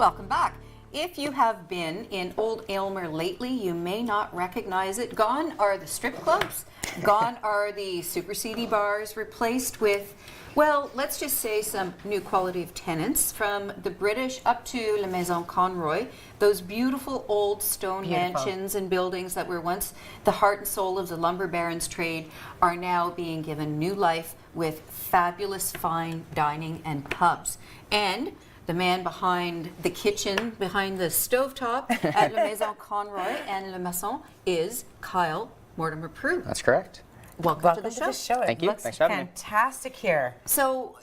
Welcome back. If you have been in Old Aylmer lately, you may not recognize it. Gone are the strip clubs. Gone are the super seedy bars, replaced with, well, let's just say some new quality of tenants, from the British up to La Maison Conroy. Those beautiful old stone mansions and buildings that were once the heart and soul of the lumber baron's trade are now being given new life with fabulous fine dining and pubs. And the man behind the kitchen, behind the stovetop at La Maison Conroy and La Maison is Kyle Mortimer-Proulx. That's correct. Welcome to the show. Thank you. Looks Thanks for having me. fantastic here. So,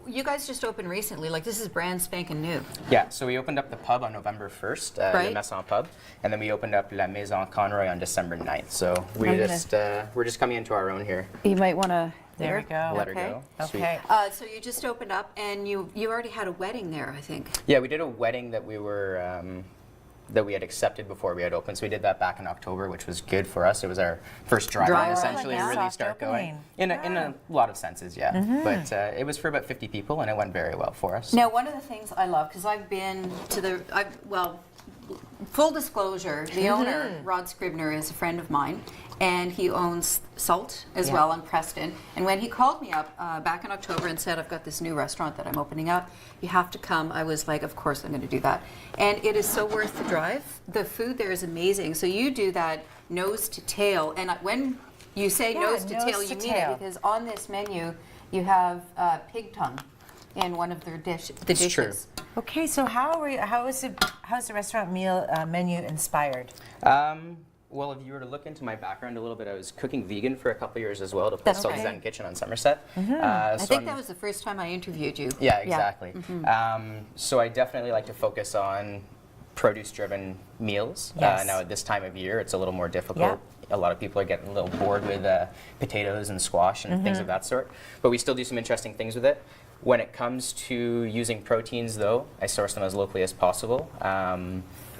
you guys just opened recently, like this is brand spanking new. Yeah, so we opened up the pub on November 1st, Right. La Maison Pub, and then we opened up La Maison Conroy on December 9th. So we're just coming into our own here. You might want to... There we go. Let her go. Sweet. Okay. So you just opened up and you already had a wedding there, I think. Yeah, we did a wedding that we had accepted before we had opened. So we did that back in October, which was good for us. It was our first drive-in, Drive-in, essentially, yeah. to really Soft start opening. going. In a lot of senses, yeah. But it was for about 50 people, and it went very well for us. Now, one of the things I love, because I've been to full disclosure, the owner, Rod Scribner, is a friend of mine, and he owns Salt as well in Preston. And when he called me up back in October and said, I've got this new restaurant that I'm opening up, you have to come, I was like, of course I'm going to do that. And it is so worth the drive. The food there is amazing. So you do that nose to tail, and when you say nose to tail, you mean it, because on this menu you have pig tongue in one of their dishes. True. Okay, so how's the restaurant meal menu inspired? Well, if you were to look into my background a little bit, I was cooking vegan for a couple years as well to That's Salt right. Zen Kitchen on Somerset. I think that was the first time I interviewed you. Yeah, exactly. So I definitely like to focus on produce-driven meals. Yes. Now at this time of year, it's a little more difficult. Yeah. A lot of people are getting a little bored with potatoes and squash and things of that sort. But we still do some interesting things with it. When it comes to using proteins, though, I source them as locally as possible.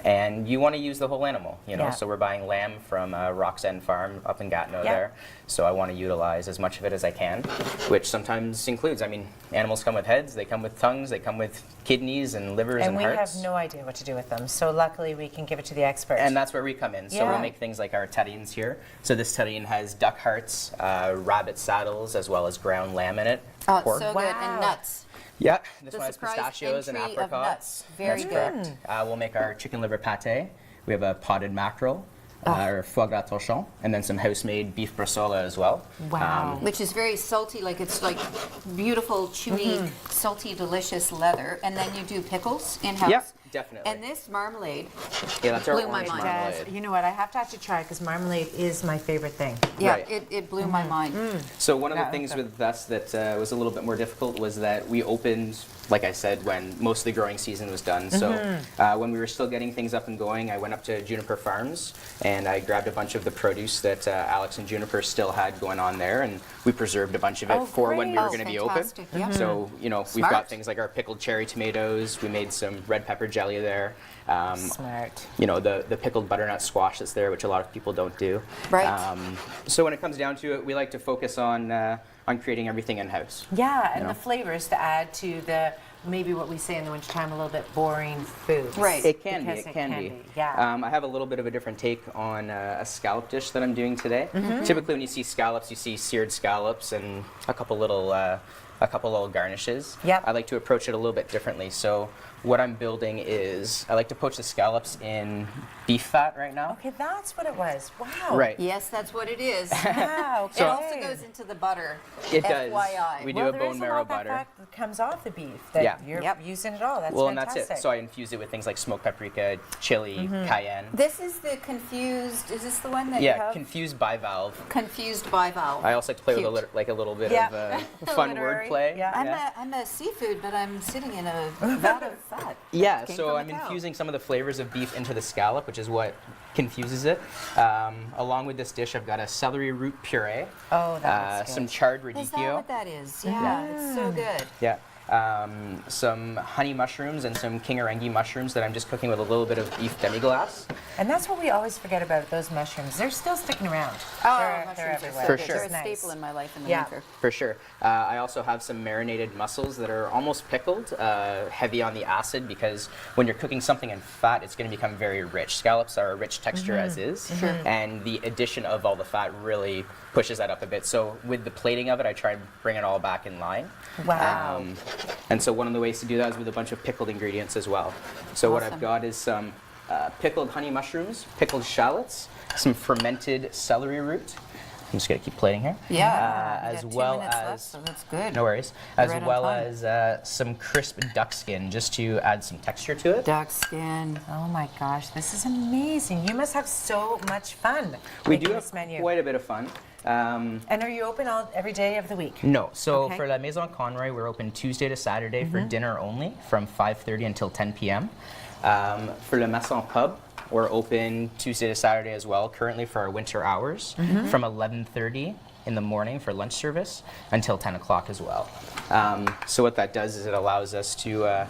And you want to use the whole animal, you know. Yeah. So we're buying lamb from Roxen Farm up in Gatineau there. So I want to utilize as much of it as I can, which sometimes includes, I mean, animals come with heads, they come with tongues, they come with kidneys and livers and we hearts. have no idea what to do with them, so luckily we can give it to the experts. And that's where we come in. So Yeah. we'll make things like our terrines here. So this terrine has duck hearts, rabbit saddles, as well as ground lamb in it. Oh, it's pork. so good. And nuts. Yeah, this The one has surprise pistachios and entry of apricots. nuts. Very That's good. correct. We'll make our chicken liver pate. We have a potted mackerel, our foie gras torchon, and then some house-made beef bresaola as well. Wow. Which is very salty, like it's like beautiful, chewy, salty, delicious leather. And then you do pickles in-house. Yep, definitely. And this marmalade, Yeah, that's our blew my orange mind. marmalade. You know what? I have to actually try it because marmalade is my favorite thing. yeah, Right. it blew my mind. So one of the Yeah, things okay. with us that was a little bit more difficult was that we opened, like I said, when most of the growing season was done. So when we were still getting things up and going, I went up to Juniper Farms and I grabbed a bunch of the produce that Alex and Juniper still had going on there, and we preserved a bunch of it Oh, for when we great. were Oh, going to be open. fantastic, yeah. So, you know, we've Smart. got things like our pickled cherry tomatoes, we made some red pepper jelly there. Smart. You know, the pickled butternut squash that's there, which a lot of people don't do. Right. So when it comes down to it, we like to focus on creating everything in-house. Yeah, and know? the flavors to add to the maybe what we say in the wintertime, a little bit boring foods. Right. It can be, Because it can be. Yeah. I have a little bit of a different take on a scallop dish that I'm doing today. Typically when you see scallops, you see seared scallops and a couple little garnishes. Yep. I like to approach it a little bit differently. So what I'm building is, I like to poach the scallops in beef fat right now. Okay, that's what it was. Wow. Right. Yes, that's what it is. Wow. It Okay. also goes into the butter. It does. FYI. We do Well, a there is bone marrow lot that butter. fat that comes off the beef. That Yeah. You're Yep. using it all. That's Well, and fantastic. that's it. So I infuse it with things like smoked paprika, chili, cayenne. This is the confused, is this the one that you Yeah, have? confused bivalve. Confused bivalve. I also like to play with Cute. a little bit Yeah. of fun Literary, wordplay. yeah. I'm a seafood, but I'm sitting in a vat of fat. Yeah, Came so from a I'm cow. infusing some of the flavors of beef into the scallop, which is what confuses it. Along with this dish, I've got a celery root puree, Oh, that looks some good. charred Is that radicchio. what that is? Yeah, it's so good. Yeah. some honey mushrooms and some kingarengi mushrooms that I'm just cooking with a little bit of beef demi-glace. And that's what we always forget about those mushrooms. They're still sticking around. Oh, they're mushrooms are everywhere. so For good. sure. They're a Nice. staple in my life in the Yeah. winter. For sure. I also have some marinated mussels that are almost pickled, heavy on the acid, because when you're cooking something in fat, it's going to become very rich. Scallops are a rich texture as is, and the addition of all the fat really pushes that up a bit. So with the plating of it, I try and bring it all back in line. Wow. And so one of the ways to do that is with a bunch of pickled ingredients as well. So what I've Awesome. got is some pickled honey mushrooms, pickled shallots, some fermented celery root. I'm just going to keep plating here. Yeah. We As got 2 well minutes as left, so that's good. no worries. As right on well time. as some crisp duck skin, just to add some texture to it. Duck skin. Oh my gosh, this is amazing. You must have so much fun We making do have this menu. quite a bit of fun. And are you open every day of the week? No, so Okay. for La Maison Conroy, we're open Tuesday to Saturday for dinner only, from 5:30 until 10 p.m. For Le Maison Pub, we're open Tuesday to Saturday as well, currently for our winter hours, from 11:30 in the morning for lunch service until 10 o'clock as well. So what that does is it allows us to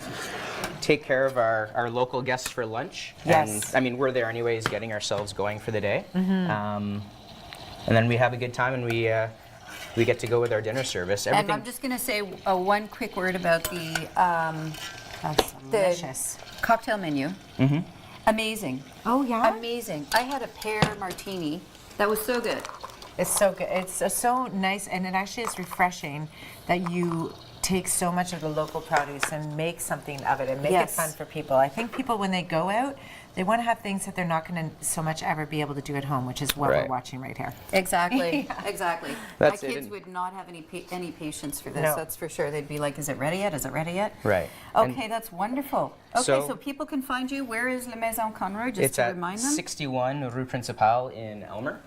take care of our local guests for lunch. Yes. And I mean, we're there anyways, getting ourselves going for the day. And then we have a good time, and we get to go with our dinner service. And I'm just going to say one quick word about the That's delicious. cocktail menu. Amazing. Oh yeah? Amazing. I had a pear martini. That was so good. It's so good. It's so nice, and it actually is refreshing that you take so much of the local produce and make something of it and make Yes. it fun for people. I think people, when they go out, they want to have things that they're not going to so much ever be able to do at home, which is what we're Right. watching right here. Exactly. Exactly. That's My it, kids and- would not have any patience for this. No. That's for sure. They'd be like, "Is it ready yet? Is it ready yet?" Right. Okay, that's wonderful. Okay, so, So- people can find you. Where is La Maison Conroy? Just It's to at remind them. 61 Rue Principale in Aylmer.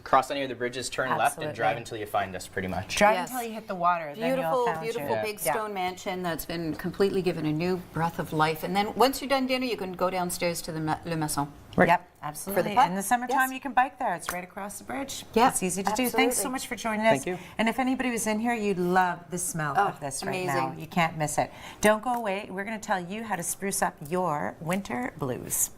Cross any of the bridges, turn left, Absolutely. and drive until you find us, pretty much. Drive Yes. until you hit the water. then you'll Beautiful, found beautiful you. big Yeah. stone mansion that's been completely given a new breath of life. And then once you're done dinner, you can go downstairs to the Le Maison. Yep, absolutely. pub? In the summertime, Yes. you can bike there. It's right across the bridge. Yeah, It's easy to do. Thanks so absolutely. much for joining us. Thank you. And if anybody was in here, you'd love the smell Oh, of this right now. amazing. You can't miss it. Don't go away. We're going to tell you how to spruce up your winter blues.